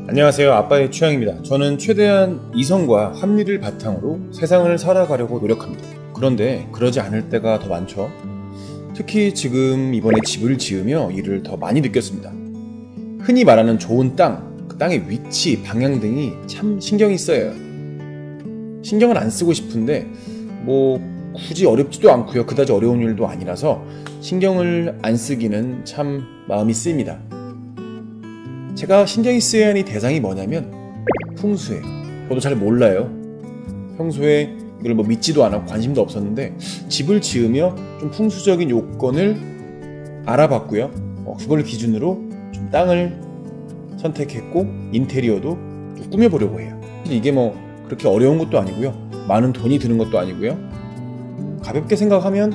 안녕하세요. 아빠의 취향입니다. 저는 최대한 이성과 합리를 바탕으로 세상을 살아가려고 노력합니다. 그런데 그러지 않을 때가 더 많죠. 특히 지금 이번에 집을 지으며 이를 더 많이 느꼈습니다. 흔히 말하는 좋은 땅, 그 땅의 위치, 방향 등이 참 신경이 쓰여요. 신경을 안 쓰고 싶은데 굳이 어렵지도 않고요. 그다지 어려운 일도 아니라서 신경을 안 쓰기는 참 마음이 쓰입니다. 제가 신경이 쓰여야 하는 대상이 뭐냐면 풍수예요. 저도 잘 몰라요. 평소에 이걸 믿지도 않았고 관심도 없었는데 집을 지으며 좀 풍수적인 요건을 알아봤고요. 그걸 기준으로 좀 땅을 선택했고 인테리어도 좀 꾸며보려고 해요. 이게 그렇게 어려운 것도 아니고요. 많은 돈이 드는 것도 아니고요. 가볍게 생각하면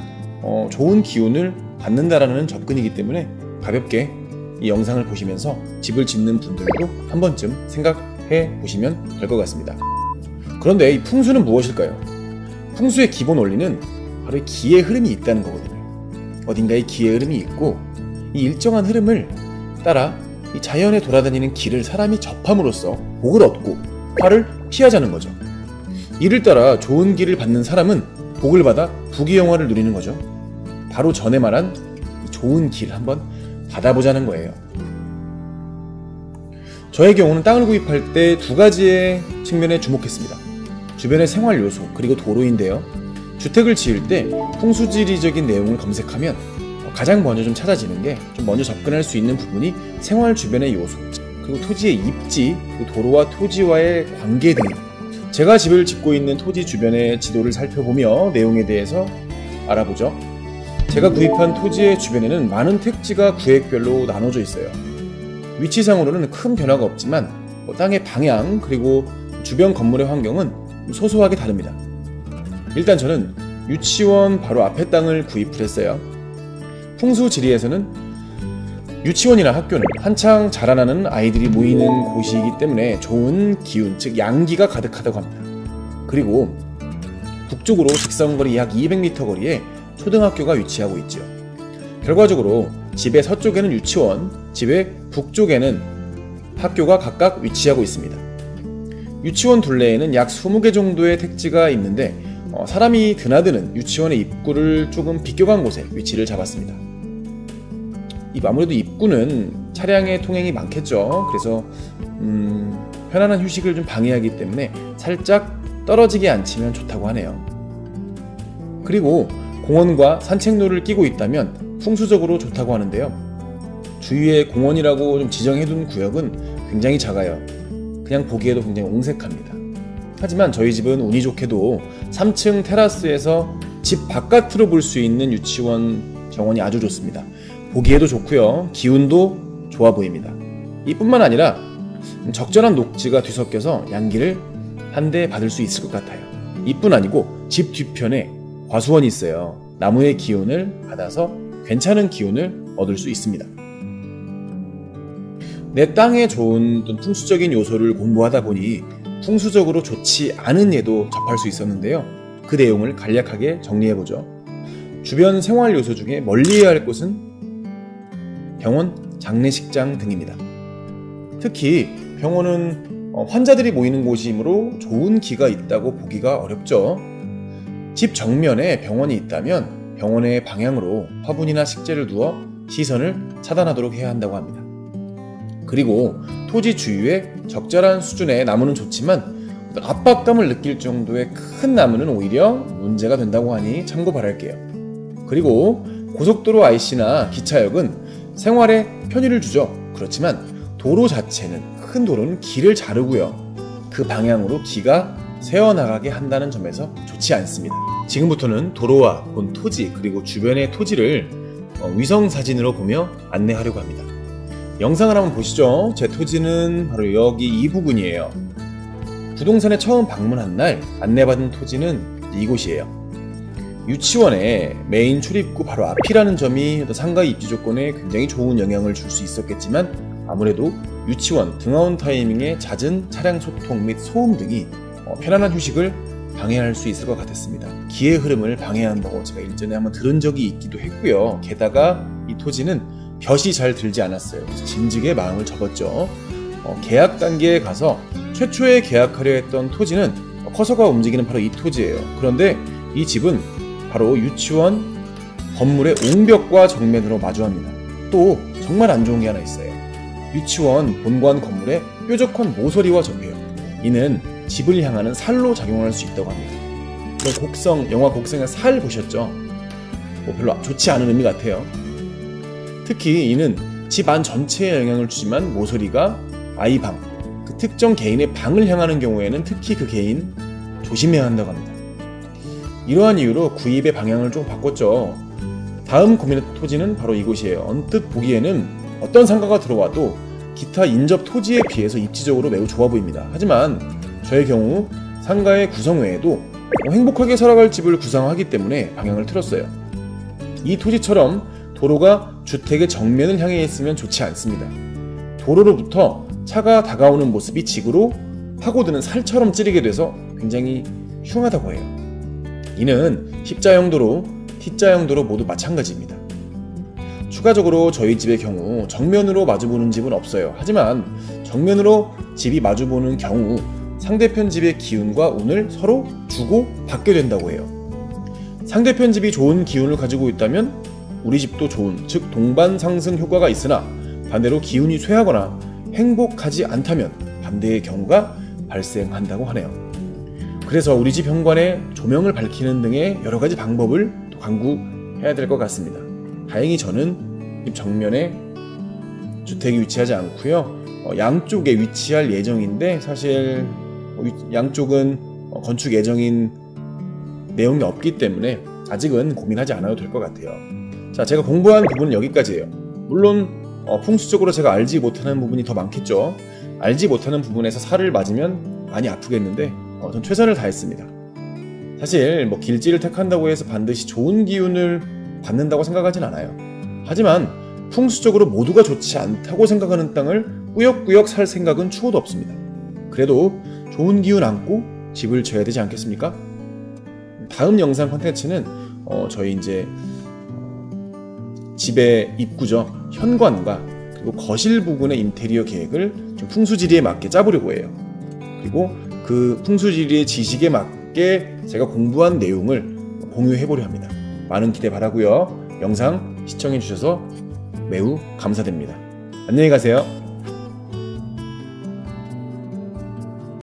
좋은 기운을 받는다라는 접근이기 때문에 가볍게 이 영상을 보시면서 집을 짓는 분들도 한 번쯤 생각해 보시면 될 것 같습니다. 그런데 이 풍수는 무엇일까요? 풍수의 기본 원리는 바로 기의 흐름이 있다는 거거든요. 어딘가에 기의 흐름이 있고 이 일정한 흐름을 따라 이 자연에 돌아다니는 길을 사람이 접함으로써 복을 얻고 화를 피하자는 거죠. 이를 따라 좋은 길을 받는 사람은 복을 받아 부귀영화를 누리는 거죠. 바로 전에 말한 이 좋은 길 한번 받아보자는 거예요. 저의 경우는 땅을 구입할 때 두 가지의 측면에 주목했습니다. 주변의 생활 요소 그리고 도로인데요. 주택을 지을 때 풍수지리적인 내용을 검색하면 가장 먼저 좀 찾아지는 게 좀 먼저 접근할 수 있는 부분이 생활 주변의 요소 그리고 토지의 입지 그리고 도로와 토지와의 관계 등입니다. 제가 집을 짓고 있는 토지 주변의 지도를 살펴보며 내용에 대해서 알아보죠. 제가 구입한 토지의 주변에는 많은 택지가 구획별로 나눠져 있어요. 위치상으로는 큰 변화가 없지만 땅의 방향 그리고 주변 건물의 환경은 소소하게 다릅니다. 일단 저는 유치원 바로 앞에 땅을 구입을 했어요. 풍수지리에서는 유치원이나 학교는 한창 자라나는 아이들이 모이는 곳이기 때문에 좋은 기운, 즉 양기가 가득하다고 합니다. 그리고 북쪽으로 직선거리 약 200m 거리에 초등학교가 위치하고 있죠. 결과적으로 집의 서쪽에는 유치원, 집의 북쪽에는 학교가 각각 위치하고 있습니다. 유치원 둘레에는 약 20개 정도의 택지가 있는데 사람이 드나드는 유치원의 입구를 조금 비껴간 곳에 위치를 잡았습니다. 아무래도 입구는 차량의 통행이 많겠죠. 그래서 편안한 휴식을 좀 방해하기 때문에 살짝 떨어지게 앉히면 좋다고 하네요. 그리고 공원과 산책로를 끼고 있다면 풍수적으로 좋다고 하는데요. 주위에 공원이라고 좀 지정해둔 구역은 굉장히 작아요. 그냥 보기에도 굉장히 옹색합니다. 하지만 저희 집은 운이 좋게도 3층 테라스에서 집 바깥으로 볼 수 있는 유치원 정원이 아주 좋습니다. 보기에도 좋고요. 기운도 좋아 보입니다. 이뿐만 아니라 적절한 녹지가 뒤섞여서 양기를 한데 받을 수 있을 것 같아요. 이뿐 아니고 집 뒤편에 과수원이 있어요. 나무의 기운을 받아서 괜찮은 기운을 얻을 수 있습니다. 내 땅에 좋은 풍수적인 요소를 공부하다 보니 풍수적으로 좋지 않은 예도 접할 수 있었는데요. 그 내용을 간략하게 정리해보죠. 주변 생활 요소 중에 멀리해야 할 곳은 병원, 장례식장 등입니다. 특히 병원은 환자들이 모이는 곳이므로 좋은 기가 있다고 보기가 어렵죠. 집 정면에 병원이 있다면 병원의 방향으로 화분이나 식재를 두어 시선을 차단하도록 해야 한다고 합니다. 그리고 토지 주위에 적절한 수준의 나무는 좋지만 압박감을 느낄 정도의 큰 나무는 오히려 문제가 된다고 하니 참고 바랄게요. 그리고 고속도로 IC나 기차역은 생활에 편의를 주죠. 그렇지만 도로 자체는 큰 도로는 길을 자르고요. 그 방향으로 기가 새어나가게 한다는 점에서 좋지 않습니다. 지금부터는 도로와 본 토지 그리고 주변의 토지를 위성사진으로 보며 안내하려고 합니다. 영상을 한번 보시죠. 제 토지는 바로 여기 이 부분이에요. 부동산에 처음 방문한 날 안내받은 토지는 이곳이에요. 유치원의 메인 출입구 바로 앞이라는 점이 상가 입지 조건에 굉장히 좋은 영향을 줄 수 있었겠지만 아무래도 유치원 등하원 타이밍에 잦은 차량 소통 및 소음 등이 편안한 휴식을 방해할 수 있을 것 같았습니다. 기의 흐름을 방해한다고 제가 일전에 한번 들은 적이 있기도 했고요. 게다가 이 토지는 볕이 잘 들지 않았어요. 그래서 진즉에 마음을 접었죠. 계약 단계에 가서 최초에 계약하려 했던 토지는 커서가 움직이는 바로 이 토지예요. 그런데 이 집은 바로 유치원 건물의 옹벽과 정면으로 마주합니다. 또 정말 안 좋은 게 하나 있어요. 유치원 본관 건물에 뾰족한 모서리와 접해요. 이는 집을 향하는 살로 작용할 수 있다고 합니다. 영화 곡성의 살 보셨죠? 별로 좋지 않은 의미 같아요. 특히 이는 집 안 전체에 영향을 주지만 모서리가 아이 방, 그 특정 개인의 방을 향하는 경우에는 특히 그 개인 조심해야 한다고 합니다. 이러한 이유로 구입의 방향을 좀 바꿨죠. 다음 고민했던 토지는 바로 이곳이에요. 언뜻 보기에는 어떤 상가가 들어와도 기타 인접 토지에 비해서 입지적으로 매우 좋아 보입니다. 하지만 저의 경우 상가의 구성 외에도 행복하게 살아갈 집을 구상하기 때문에 방향을 틀었어요. 이 토지처럼 도로가 주택의 정면을 향해 있으면 좋지 않습니다. 도로로부터 차가 다가오는 모습이 직으로 파고드는 살처럼 찌르게 돼서 굉장히 흉하다고 해요. 이는 십자형 도로, T자형 도로 모두 마찬가지입니다. 추가적으로 저희 집의 경우 정면으로 마주보는 집은 없어요. 하지만 정면으로 집이 마주보는 경우 상대편 집의 기운과 운을 서로 주고 받게 된다고 해요. 상대편 집이 좋은 기운을 가지고 있다면 우리 집도 좋은, 즉 동반 상승 효과가 있으나 반대로 기운이 쇠하거나 행복하지 않다면 반대의 경우가 발생한다고 하네요. 그래서 우리 집 현관에 조명을 밝히는 등의 여러 가지 방법을 또 강구해야 될 것 같습니다. 다행히 저는 집 정면에 주택이 위치하지 않고요. 양쪽에 위치할 예정인데 사실 양쪽은 건축 예정인 내용이 없기 때문에 아직은 고민하지 않아도 될 것 같아요. 자, 제가 공부한 부분은 여기까지예요. 물론 풍수적으로 제가 알지 못하는 부분이 더 많겠죠. 알지 못하는 부분에서 살을 맞으면 많이 아프겠는데 전 최선을 다했습니다. 사실 길지를 택한다고 해서 반드시 좋은 기운을 받는다고 생각하진 않아요. 하지만 풍수적으로 모두가 좋지 않다고 생각하는 땅을 꾸역꾸역 살 생각은 추호도 없습니다. 그래도 좋은 기운 안고 집을 져야 되지 않겠습니까? 다음 영상 콘텐츠는 저희 이제 집의 입구죠. 현관과 그리고 거실 부분의 인테리어 계획을 좀 풍수지리에 맞게 짜보려고 해요. 그리고 그 풍수지리의 지식에 맞게 제가 공부한 내용을 공유해보려 합니다. 많은 기대 바라고요. 영상 시청해주셔서 매우 감사드립니다. 안녕히 가세요.